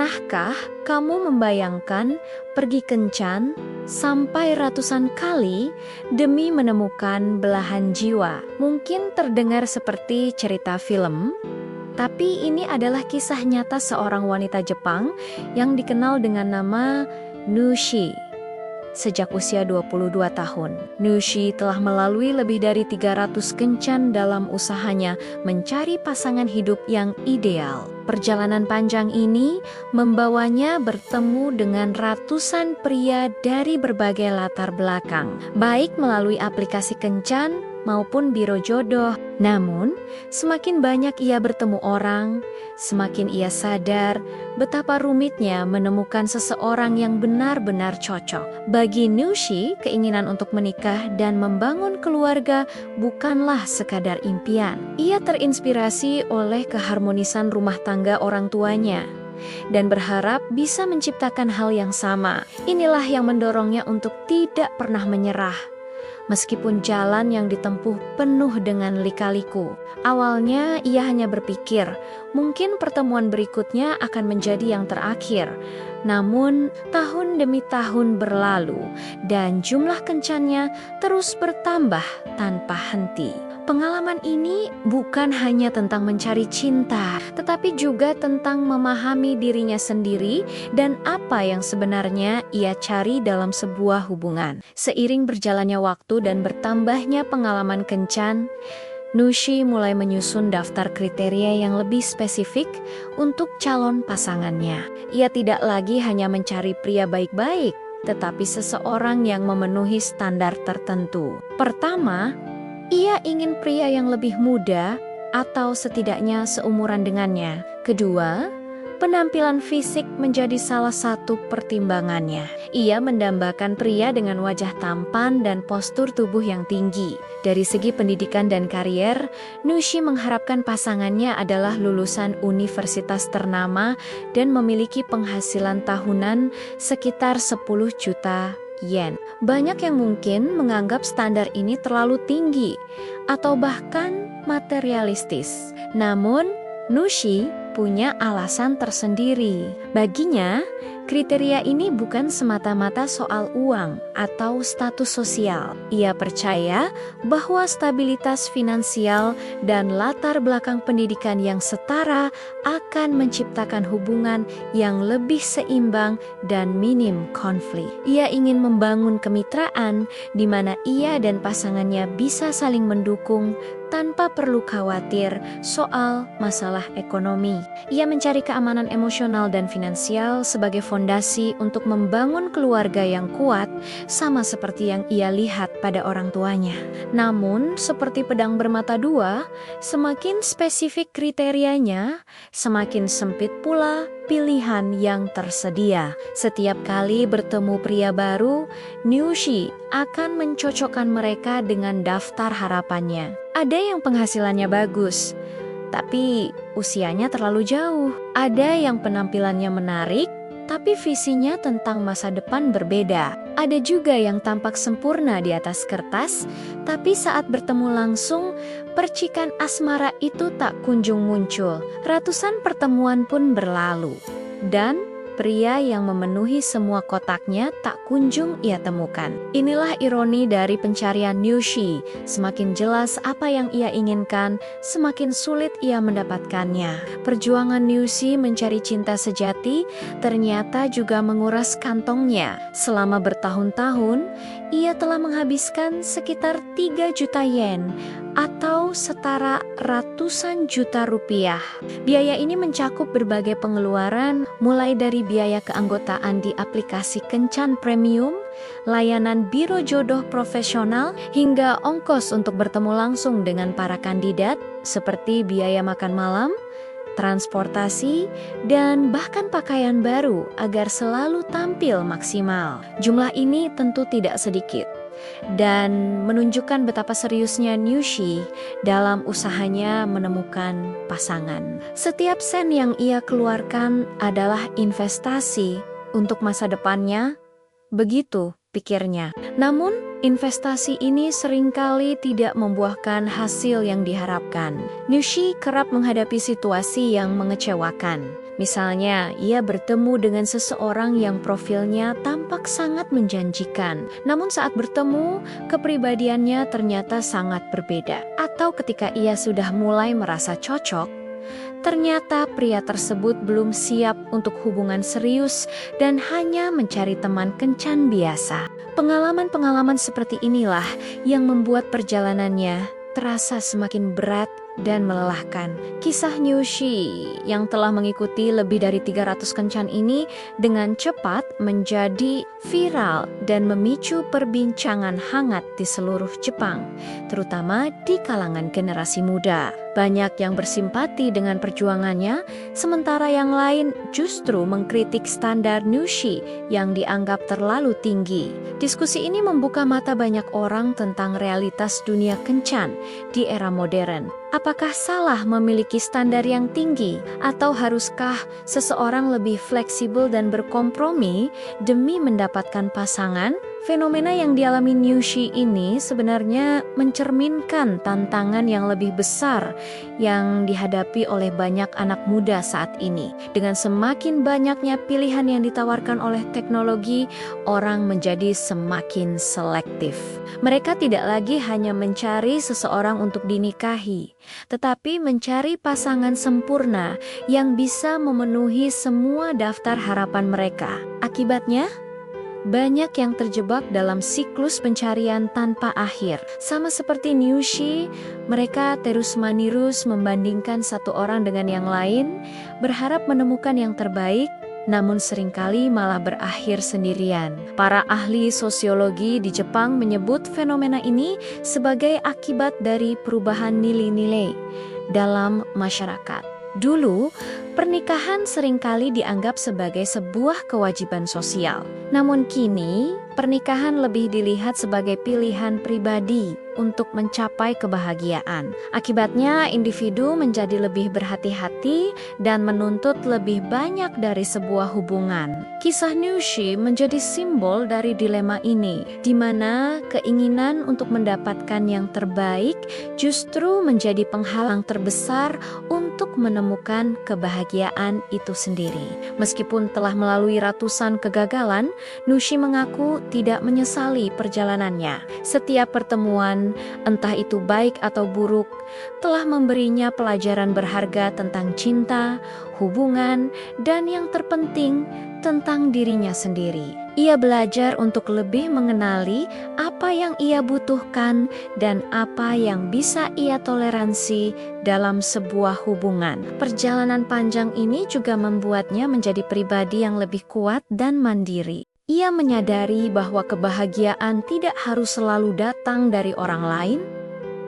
Pernahkah kamu membayangkan pergi kencan sampai ratusan kali demi menemukan belahan jiwa? Mungkin terdengar seperti cerita film, tapi ini adalah kisah nyata seorang wanita Jepang yang dikenal dengan nama Nushi. Sejak usia 22 tahun, Nushi telah melalui lebih dari 300 kencan dalam usahanya mencari pasangan hidup yang ideal. Perjalanan panjang ini membawanya bertemu dengan ratusan pria dari berbagai latar belakang, baik melalui aplikasi kencan maupun biro jodoh. Namun, semakin banyak ia bertemu orang, semakin ia sadar betapa rumitnya menemukan seseorang yang benar-benar cocok. Bagi Nushi, keinginan untuk menikah dan membangun keluarga bukanlah sekadar impian. Ia terinspirasi oleh keharmonisan rumah tangga orang tuanya dan berharap bisa menciptakan hal yang sama. Inilah yang mendorongnya untuk tidak pernah menyerah, meskipun jalan yang ditempuh penuh dengan lika-liku. Awalnya ia hanya berpikir, mungkin pertemuan berikutnya akan menjadi yang terakhir. Namun, tahun demi tahun berlalu dan jumlah kencannya terus bertambah tanpa henti. Pengalaman ini bukan hanya tentang mencari cinta, tetapi juga tentang memahami dirinya sendiri dan apa yang sebenarnya ia cari dalam sebuah hubungan. Seiring berjalannya waktu dan bertambahnya pengalaman kencan, Nushi mulai menyusun daftar kriteria yang lebih spesifik untuk calon pasangannya. Ia tidak lagi hanya mencari pria baik-baik, tetapi seseorang yang memenuhi standar tertentu. Pertama, ia ingin pria yang lebih muda atau setidaknya seumuran dengannya. Kedua, penampilan fisik menjadi salah satu pertimbangannya. Ia mendambakan pria dengan wajah tampan dan postur tubuh yang tinggi. Dari segi pendidikan dan karier, Nushi mengharapkan pasangannya adalah lulusan universitas ternama dan memiliki penghasilan tahunan sekitar 10 juta yen. Banyak yang mungkin menganggap standar ini terlalu tinggi atau bahkan materialistis. Namun, Nushi punya alasan tersendiri. Baginya, kriteria ini bukan semata-mata soal uang atau status sosial. Ia percaya bahwa stabilitas finansial dan latar belakang pendidikan yang setara akan menciptakan hubungan yang lebih seimbang dan minim konflik. Ia ingin membangun kemitraan di mana ia dan pasangannya bisa saling mendukung tanpa perlu khawatir soal masalah ekonomi. Ia mencari keamanan emosional dan finansial sebagai fondasi untuk membangun keluarga yang kuat, sama seperti yang ia lihat pada orang tuanya. Namun, seperti pedang bermata dua, semakin spesifik kriterianya, semakin sempit pula pilihan yang tersedia. Setiap kali bertemu pria baru, Nushi akan mencocokkan mereka dengan daftar harapannya. Ada yang penghasilannya bagus, tapi usianya terlalu jauh. Ada yang penampilannya menarik, tapi visinya tentang masa depan berbeda. Ada juga yang tampak sempurna di atas kertas, tapi saat bertemu langsung, percikan asmara itu tak kunjung muncul. Ratusan pertemuan pun berlalu, dan pria yang memenuhi semua kotaknya tak kunjung ia temukan. Inilah ironi dari pencarian Nushi. Semakin jelas apa yang ia inginkan, semakin sulit ia mendapatkannya. Perjuangan Nushi mencari cinta sejati ternyata juga menguras kantongnya. Selama bertahun-tahun, ia telah menghabiskan sekitar 3 juta yen atau setara ratusan juta rupiah. Biaya ini mencakup berbagai pengeluaran, mulai dari biaya keanggotaan di aplikasi kencan premium, layanan biro jodoh profesional, hingga ongkos untuk bertemu langsung dengan para kandidat, seperti biaya makan malam, transportasi, dan bahkan pakaian baru agar selalu tampil maksimal. Jumlah ini tentu tidak sedikit dan menunjukkan betapa seriusnya Nushi dalam usahanya menemukan pasangan. Setiap sen yang ia keluarkan adalah investasi untuk masa depannya, begitu pikirnya. Namun, investasi ini seringkali tidak membuahkan hasil yang diharapkan. Nushi kerap menghadapi situasi yang mengecewakan. Misalnya, ia bertemu dengan seseorang yang profilnya tampak sangat menjanjikan. Namun saat bertemu, kepribadiannya ternyata sangat berbeda. Atau ketika ia sudah mulai merasa cocok, ternyata pria tersebut belum siap untuk hubungan serius dan hanya mencari teman kencan biasa. Pengalaman-pengalaman seperti inilah yang membuat perjalanannya terasa semakin berat dan melelahkan. Kisah Nyushi yang telah mengikuti lebih dari 300 kencan ini dengan cepat menjadi viral dan memicu perbincangan hangat di seluruh Jepang, terutama di kalangan generasi muda. Banyak yang bersimpati dengan perjuangannya, sementara yang lain justru mengkritik standar Nyushi yang dianggap terlalu tinggi. Diskusi ini membuka mata banyak orang tentang realitas dunia kencan di era modern. Apakah salah memiliki standar yang tinggi, atau haruskah seseorang lebih fleksibel dan berkompromi demi mendapatkan pasangan? Fenomena yang dialami Nyushi ini sebenarnya mencerminkan tantangan yang lebih besar yang dihadapi oleh banyak anak muda saat ini. Dengan semakin banyaknya pilihan yang ditawarkan oleh teknologi, orang menjadi semakin selektif. Mereka tidak lagi hanya mencari seseorang untuk dinikahi, tetapi mencari pasangan sempurna yang bisa memenuhi semua daftar harapan mereka. Akibatnya, banyak yang terjebak dalam siklus pencarian tanpa akhir. Sama seperti Nyushi, mereka terus-menerus membandingkan satu orang dengan yang lain, berharap menemukan yang terbaik, namun seringkali malah berakhir sendirian. Para ahli sosiologi di Jepang menyebut fenomena ini sebagai akibat dari perubahan nilai-nilai dalam masyarakat. Dulu, pernikahan seringkali dianggap sebagai sebuah kewajiban sosial. Namun kini, pernikahan lebih dilihat sebagai pilihan pribadi untuk mencapai kebahagiaan. Akibatnya, individu menjadi lebih berhati-hati dan menuntut lebih banyak dari sebuah hubungan. Kisah Nyushi menjadi simbol dari dilema ini, di mana keinginan untuk mendapatkan yang terbaik justru menjadi penghalang terbesar untuk menemukan kebahagiaan itu sendiri. Meskipun telah melalui ratusan kegagalan, Nyushi mengaku tidak menyesali perjalanannya. Setiap pertemuan, entah itu baik atau buruk, telah memberinya pelajaran berharga tentang cinta, hubungan, dan yang terpenting, tentang dirinya sendiri. Ia belajar untuk lebih mengenali apa yang ia butuhkan dan apa yang bisa ia toleransi dalam sebuah hubungan. Perjalanan panjang ini juga membuatnya menjadi pribadi yang lebih kuat dan mandiri. Ia menyadari bahwa kebahagiaan tidak harus selalu datang dari orang lain,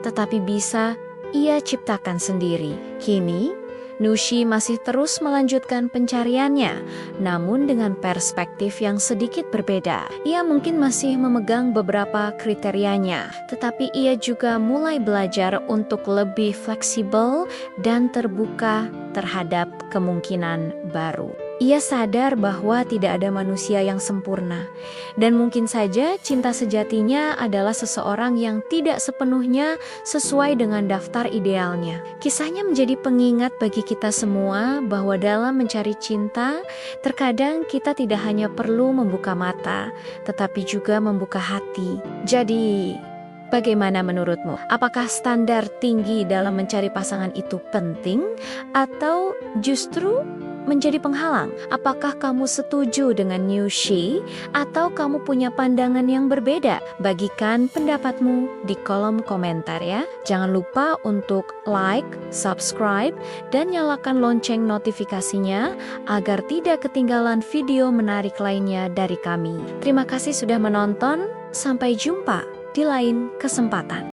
tetapi bisa ia ciptakan sendiri. Kini, Nyushi masih terus melanjutkan pencariannya, namun dengan perspektif yang sedikit berbeda. Ia mungkin masih memegang beberapa kriterianya, tetapi ia juga mulai belajar untuk lebih fleksibel dan terbuka terhadap kemungkinan baru. Ia sadar bahwa tidak ada manusia yang sempurna, dan mungkin saja cinta sejatinya adalah seseorang yang tidak sepenuhnya sesuai dengan daftar idealnya. Kisahnya menjadi pengingat bagi kita semua bahwa dalam mencari cinta, terkadang kita tidak hanya perlu membuka mata, tetapi juga membuka hati. Jadi, bagaimana menurutmu? Apakah standar tinggi dalam mencari pasangan itu penting atau justru menjadi penghalang? Apakah kamu setuju dengan Nyushi atau kamu punya pandangan yang berbeda? Bagikan pendapatmu di kolom komentar ya. Jangan lupa untuk like, subscribe, dan nyalakan lonceng notifikasinya agar tidak ketinggalan video menarik lainnya dari kami. Terima kasih sudah menonton. Sampai jumpa di lain kesempatan.